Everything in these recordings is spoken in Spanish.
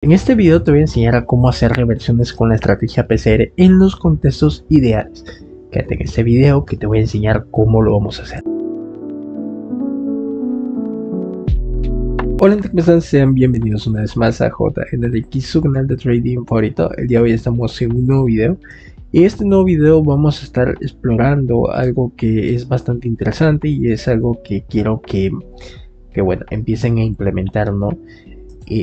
En este video te voy a enseñar a cómo hacer reversiones con la estrategia PCR en los contextos ideales. Quédate en este video que te voy a enseñar cómo lo vamos a hacer. Hola, ¿cómo están? Sean bienvenidos una vez más a JNX, su canal de trading favorito. El día de hoy estamos en un nuevo video. Y en este nuevo video vamos a estar explorando algo que es bastante interesante y es algo que quiero que bueno, empiecen a implementar, ¿no?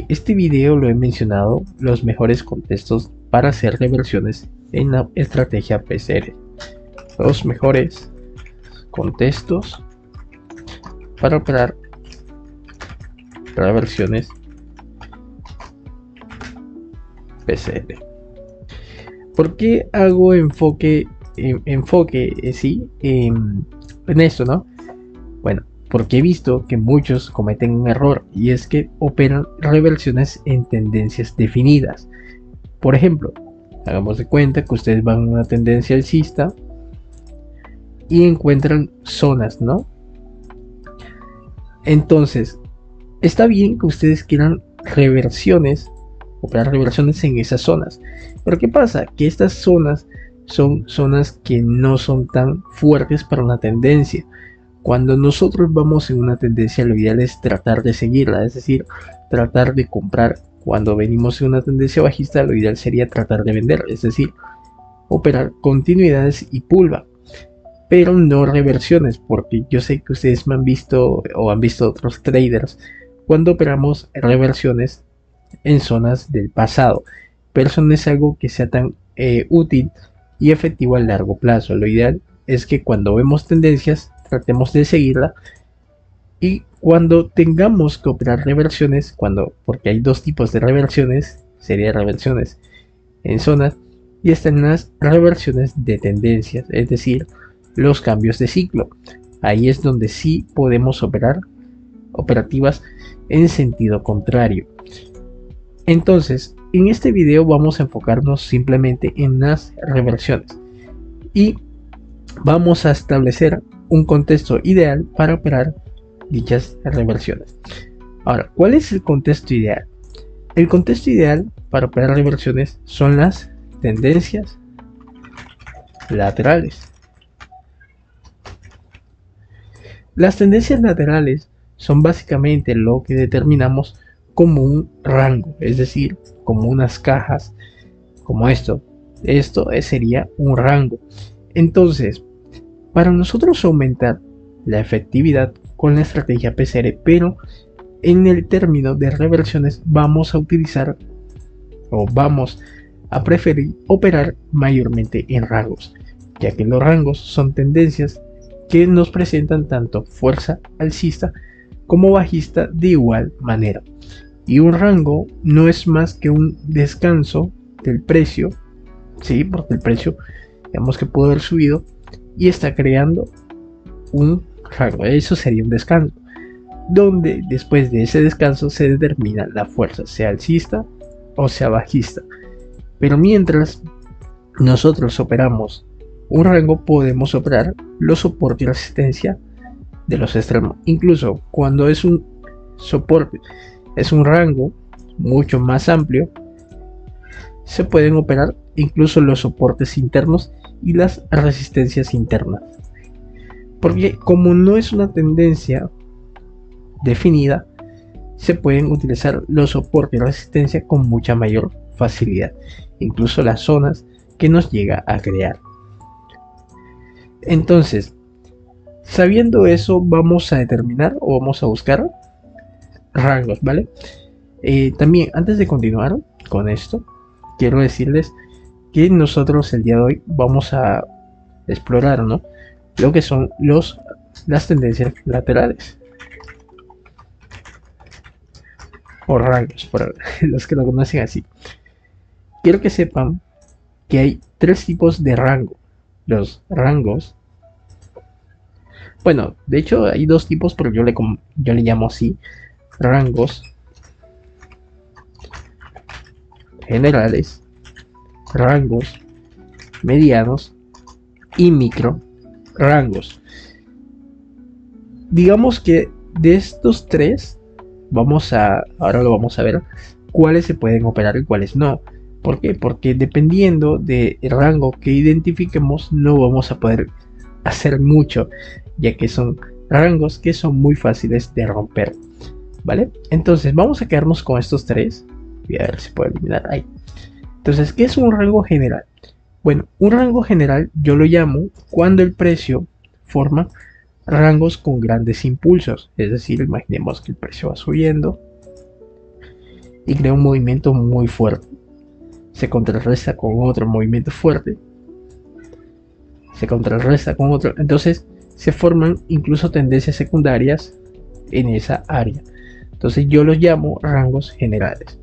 Este video lo he mencionado, los mejores contextos para hacer reversiones en la estrategia PCR. Los mejores contextos para operar reversiones PCR. ¿Por qué hago enfoque en esto, no? Bueno, porque he visto que muchos cometen un error y es que operan reversiones en tendencias definidas. Por ejemplo, hagamos de cuenta que ustedes van a una tendencia alcista y encuentran zonas, ¿no? Entonces, está bien que ustedes quieran reversiones, operar reversiones en esas zonas. Pero ¿qué pasa? Que estas zonas son zonas que no son tan fuertes para una tendencia. Cuando nosotros vamos en una tendencia, lo ideal es tratar de seguirla, es decir, tratar de comprar. Cuando venimos en una tendencia bajista, lo ideal sería tratar de vender, es decir, operar continuidades y pullback, pero no reversiones, porque yo sé que ustedes me han visto o han visto otros traders cuando operamos reversiones en zonas del pasado, pero eso no es algo que sea tan útil y efectivo a largo plazo. Lo ideal es que cuando vemos tendencias tratemos de seguirla, y cuando tengamos que operar reversiones, porque hay dos tipos de reversiones, serían reversiones en zonas y están las reversiones de tendencias, es decir, los cambios de ciclo. Ahí es donde sí podemos operar operativas en sentido contrario. Entonces, en este video vamos a enfocarnos simplemente en las reversiones y vamos a establecer un contexto ideal para operar dichas reversiones. Ahora, ¿cuál es el contexto ideal? El contexto ideal para operar reversiones son las tendencias laterales. Las tendencias laterales son básicamente lo que determinamos como un rango, es decir, como unas cajas, como esto. Esto sería un rango. Entonces, para nosotros aumentar la efectividad con la estrategia PCR, pero en el término de reversiones vamos a utilizar o vamos a preferir operar mayormente en rangos, ya que los rangos son tendencias que nos presentan tanto fuerza alcista como bajista de igual manera. Y un rango no es más que un descanso del precio, ¿sí? Porque el precio, digamos que pudo haber subido y está creando un rango. Eso sería un descanso, donde después de ese descanso se determina la fuerza, sea alcista o sea bajista. Pero mientras nosotros operamos un rango, podemos operar los soportes y resistencia de los extremos. Incluso cuando es un soporte, es un rango mucho más amplio, se pueden operar incluso los soportes internos y las resistencias internas, porque como no es una tendencia definida, se pueden utilizar los soportes y resistencia con mucha mayor facilidad, incluso las zonas que nos llega a crear. Entonces, sabiendo eso, vamos a determinar o vamos a buscar rangos, ¿vale? También, antes de continuar con esto, quiero decirles que nosotros el día de hoy vamos a explorar, ¿no?, lo que son las tendencias laterales o rangos, por los que lo conocen así. Quiero que sepan que hay tres tipos de rango. Los rangos, bueno, de hecho hay dos tipos, pero yo le llamo así: rangos generales, rangos medianos y micro rangos. Digamos que de estos tres ahora lo vamos a ver, cuáles se pueden operar y cuáles no. ¿Por qué? Porque dependiendo del rango que identifiquemos no vamos a poder hacer mucho, ya que son rangos que son muy fáciles de romper, ¿vale? Entonces vamos a quedarnos con estos tres. Voy a ver si puedo eliminar ahí. Entonces, ¿qué es un rango general? Bueno, un rango general yo lo llamo cuando el precio forma rangos con grandes impulsos, es decir, imaginemos que el precio va subiendo y crea un movimiento muy fuerte, se contrarresta con otro movimiento fuerte, se contrarresta con otro, entonces se forman incluso tendencias secundarias en esa área. Entonces yo los llamo rangos generales.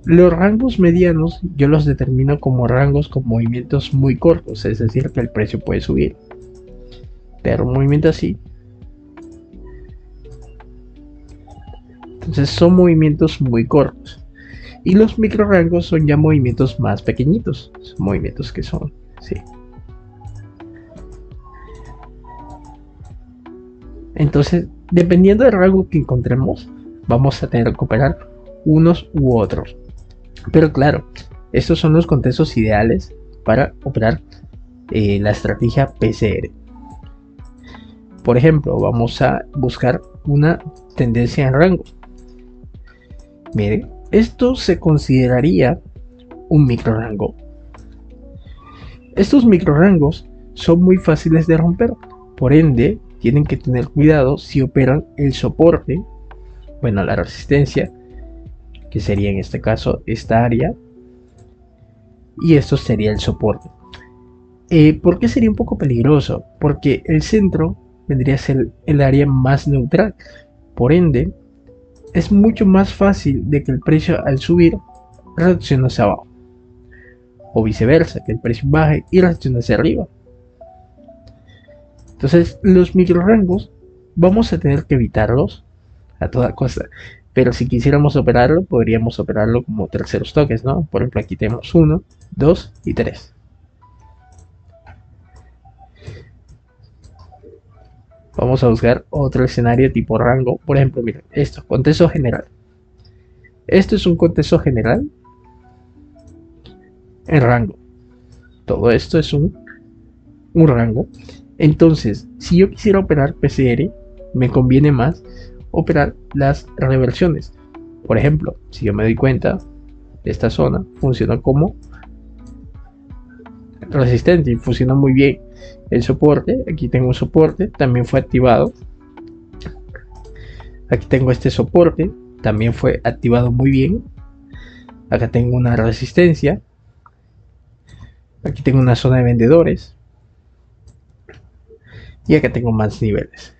Los rangos medianos yo los determino como rangos con movimientos muy cortos, es decir, que el precio puede subir, pero un movimiento así. Entonces son movimientos muy cortos. Y los microrangos son ya movimientos más pequeñitos, son movimientos que son, sí. Entonces, dependiendo del rango que encontremos, vamos a tener que operar unos u otros. Pero claro, estos son los contextos ideales para operar la estrategia PCR. Por ejemplo, vamos a buscar una tendencia en rango. Miren, esto se consideraría un microrango. Estos microrangos son muy fáciles de romper, por ende tienen que tener cuidado si operan el soporte, bueno, la resistencia, que sería en este caso esta área, y esto sería el soporte. ¿Por qué sería un poco peligroso? Porque el centro vendría a ser el área más neutral, por ende es mucho más fácil de que el precio al subir reaccione hacia abajo, o viceversa, que el precio baje y reaccione hacia arriba. Entonces los microrangos vamos a tener que evitarlos a toda costa, pero si quisiéramos operarlo podríamos operarlo como terceros toques, ¿no? Por ejemplo, aquí tenemos 1, 2 y 3. Vamos a buscar otro escenario tipo rango. Por ejemplo, miren, esto, contexto general. Esto es un contexto general en rango. Todo esto es un rango. Entonces, si yo quisiera operar PCR, me conviene más operar las reversiones. Por ejemplo, si yo me doy cuenta, esta zona funciona como resistente y funciona muy bien. El soporte, aquí tengo un soporte, también fue activado. Aquí tengo este soporte, también fue activado muy bien. Acá tengo una resistencia. Aquí tengo una zona de vendedores. Y acá tengo más niveles.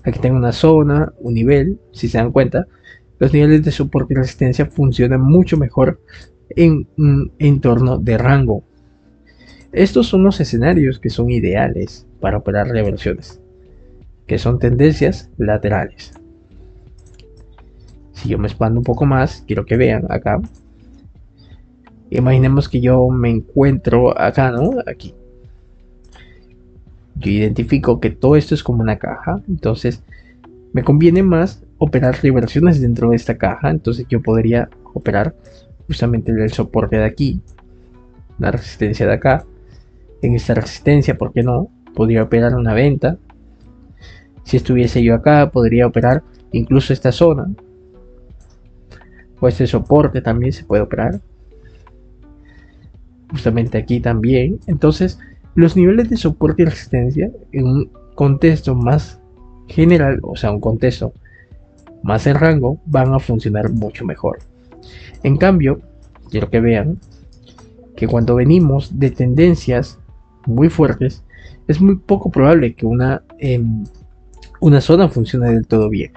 Aquí tengo una zona, un nivel. Si se dan cuenta, los niveles de soporte y resistencia funcionan mucho mejor en un entorno de rango. Estos son los escenarios que son ideales para operar reversiones, que son tendencias laterales. Si yo me expando un poco más, quiero que vean acá. Imaginemos que yo me encuentro acá, ¿no? Aquí. Yo identifico que todo esto es como una caja, entonces me conviene más operar reversiones dentro de esta caja. Entonces yo podría operar justamente el soporte de aquí, la resistencia de acá. En esta resistencia, ¿por qué no? Podría operar una venta. Si estuviese yo acá, podría operar incluso esta zona, o este soporte también se puede operar. Justamente aquí también. Entonces, los niveles de soporte y resistencia en un contexto más general, o sea, un contexto más en rango, van a funcionar mucho mejor. En cambio, quiero que vean que cuando venimos de tendencias muy fuertes, es muy poco probable que una zona funcione del todo bien.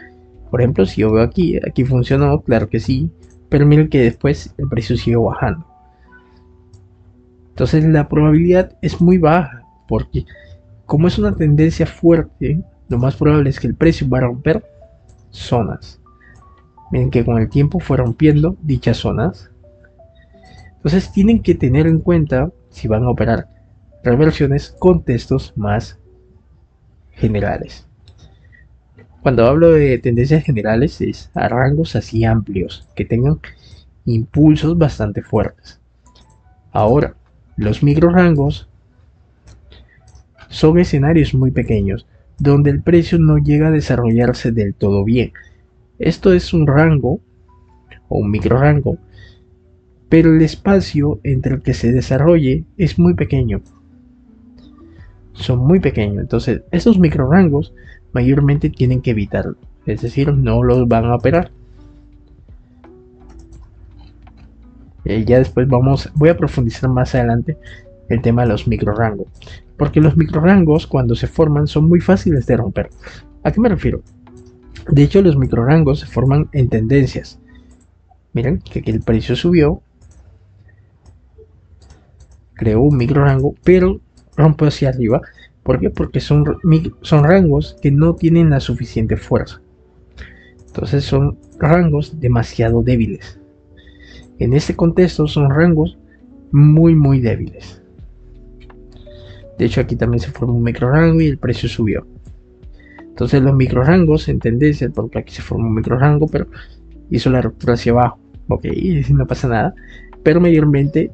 Por ejemplo, si yo veo aquí funcionó, claro que sí, pero miren que después el precio siguió bajando. Entonces la probabilidad es muy baja, porque como es una tendencia fuerte, lo más probable es que el precio va a romper zonas. Miren que con el tiempo fue rompiendo dichas zonas. Entonces tienen que tener en cuenta si van a operar reversiones con textos más generales. Cuando hablo de tendencias generales es a rangos así amplios, que tengan impulsos bastante fuertes. Ahora, los microrangos son escenarios muy pequeños, donde el precio no llega a desarrollarse del todo bien. Esto es un rango o un microrango, pero el espacio entre el que se desarrolle es muy pequeño. Son muy pequeños, entonces esos microrangos mayormente tienen que evitarlo, es decir, no los van a operar. Ya después voy a profundizar más adelante el tema de los microrangos, porque los microrangos cuando se forman son muy fáciles de romper. ¿A qué me refiero? De hecho, los microrangos se forman en tendencias. Miren que aquí el precio subió, creó un microrango, pero rompió hacia arriba. ¿Por qué? Porque son rangos que no tienen la suficiente fuerza. Entonces son rangos demasiado débiles. En este contexto son rangos muy débiles. De hecho, aquí también se formó un microrango y el precio subió. Entonces los microrangos en tendencia, porque aquí se formó un microrango, pero hizo la ruptura hacia abajo. Ok, no pasa nada. Pero mayormente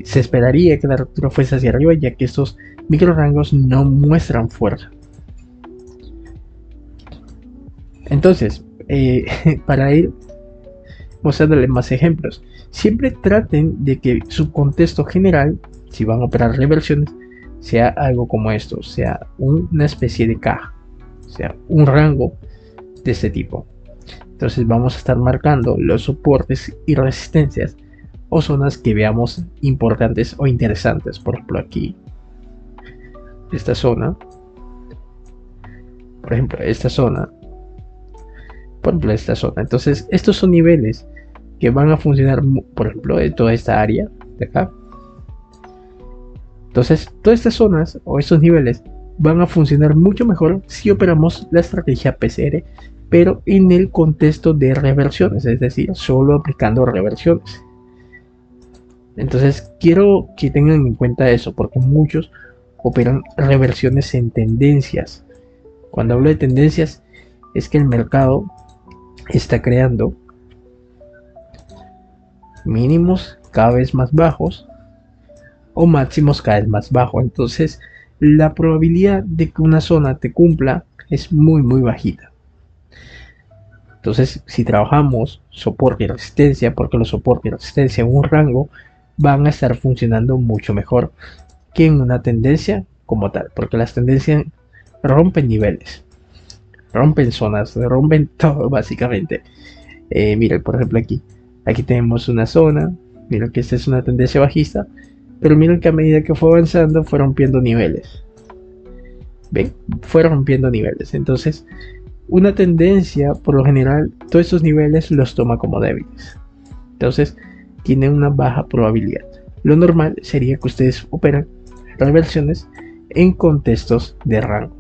se esperaría que la ruptura fuese hacia arriba, ya que estos microrangos no muestran fuerza. Entonces, para ir mostrándole más ejemplos, siempre traten de que su contexto general, si van a operar reversiones, sea algo como esto, sea una especie de caja, sea un rango de este tipo. Entonces vamos a estar marcando los soportes y resistencias o zonas que veamos importantes o interesantes. Por ejemplo, aquí esta zona, por ejemplo esta zona, por ejemplo esta zona. Entonces estos son niveles que van a funcionar, por ejemplo, de toda esta área de acá. Entonces todas estas zonas o estos niveles van a funcionar mucho mejor si operamos la estrategia PCR, pero en el contexto de reversiones, es decir, solo aplicando reversiones. Entonces quiero que tengan en cuenta eso, porque muchos operan reversiones en tendencias. Cuando hablo de tendencias es que el mercado está creando mínimos cada vez más bajos o máximos cada vez más bajos. Entonces la probabilidad de que una zona te cumpla es muy bajita. Entonces si trabajamos soporte y resistencia, porque los soportes y resistencia en un rango van a estar funcionando mucho mejor que en una tendencia como tal, porque las tendencias rompen niveles, rompen zonas, rompen todo básicamente. Miren, por ejemplo, aquí tenemos una zona, miren que esta es una tendencia bajista, pero miren que a medida que fue avanzando fue rompiendo niveles. ¿Ven? Fue rompiendo niveles. Entonces, una tendencia, por lo general, todos estos niveles los toma como débiles. Entonces, tiene una baja probabilidad. Lo normal sería que ustedes operen reversiones en contextos de rango.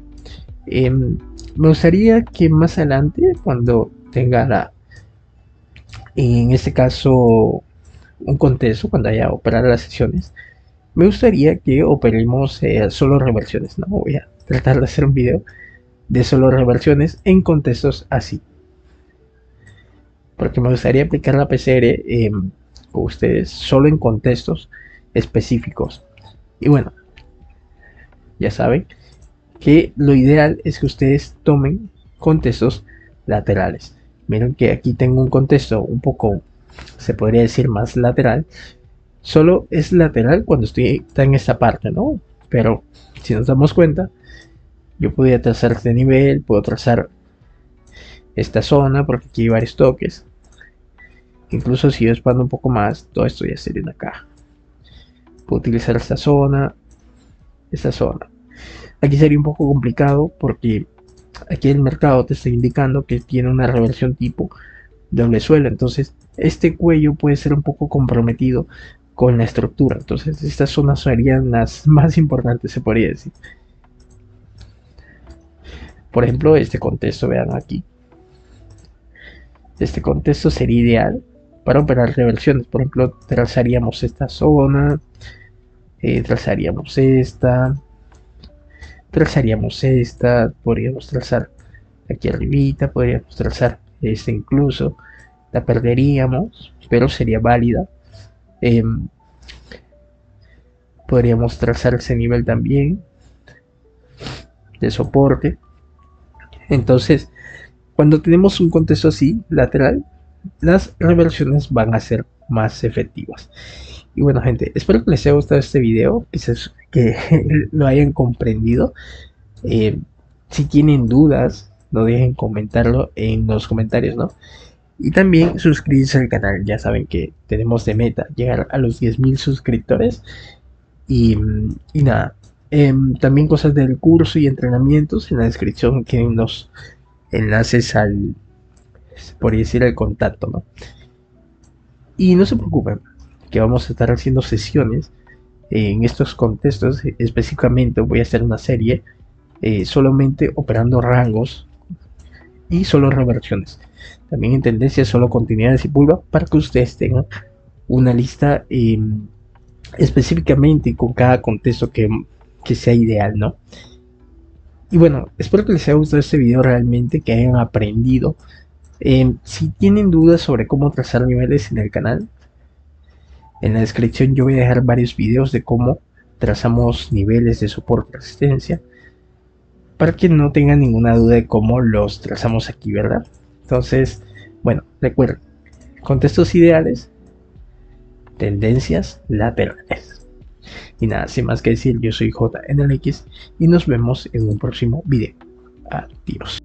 Me gustaría que más adelante, cuando tenga en este caso, un contexto, cuando haya operar las sesiones, me gustaría que operemos solo reversiones. No voy a tratar de hacer un video de solo reversiones en contextos así, porque me gustaría aplicar la PCR con ustedes solo en contextos específicos. Y bueno, ya saben que lo ideal es que ustedes tomen contextos laterales. Miren que aquí tengo un contexto un poco, se podría decir, más lateral. Solo es lateral cuando está en esta parte, ¿no? Pero si nos damos cuenta, yo podría trazar este nivel, puedo trazar esta zona, porque aquí hay varios toques. Incluso si yo expando un poco más, todo esto ya sería una caja. Puedo utilizar esta zona. Aquí sería un poco complicado porque aquí el mercado te está indicando que tiene una reversión tipo doble suelo. Entonces este cuello puede ser un poco comprometido con la estructura. Entonces estas zonas serían las más importantes, se podría decir. Por ejemplo, este contexto, vean aquí. Este contexto sería ideal para operar reversiones. Por ejemplo, trazaríamos esta zona, trazaríamos esta, podríamos trazar aquí arribita podríamos trazar este incluso, la perderíamos, pero sería válida. Podríamos trazar ese nivel también de soporte. Entonces, cuando tenemos un contexto así, lateral, las reversiones van a ser más efectivas. Y bueno, gente, espero que les haya gustado este video, quizás que lo hayan comprendido. Si tienen dudas, no dejen comentarlo en los comentarios, ¿no? Y también suscribirse al canal. Ya saben que tenemos de meta llegar a los 10.000 suscriptores. Y nada, también cosas del curso y entrenamientos en la descripción, tienen los enlaces al, por decir, al contacto, ¿no? Y no se preocupen, que vamos a estar haciendo sesiones en estos contextos. Específicamente voy a hacer una serie solamente operando rangos y solo reversiones. También en tendencias, solo continuidades y pulva, para que ustedes tengan una lista específicamente con cada contexto que sea ideal, ¿no? Y bueno, espero que les haya gustado este video realmente, que hayan aprendido. Si tienen dudas sobre cómo trazar niveles en el canal, en la descripción yo voy a dejar varios videos de cómo trazamos niveles de soporte y resistencia, para que no tengan ninguna duda de cómo los trazamos aquí, ¿verdad? Entonces, bueno, recuerden, contextos ideales, tendencias laterales. Y nada, sin más que decir, yo soy JNLX y nos vemos en un próximo video. Adiós.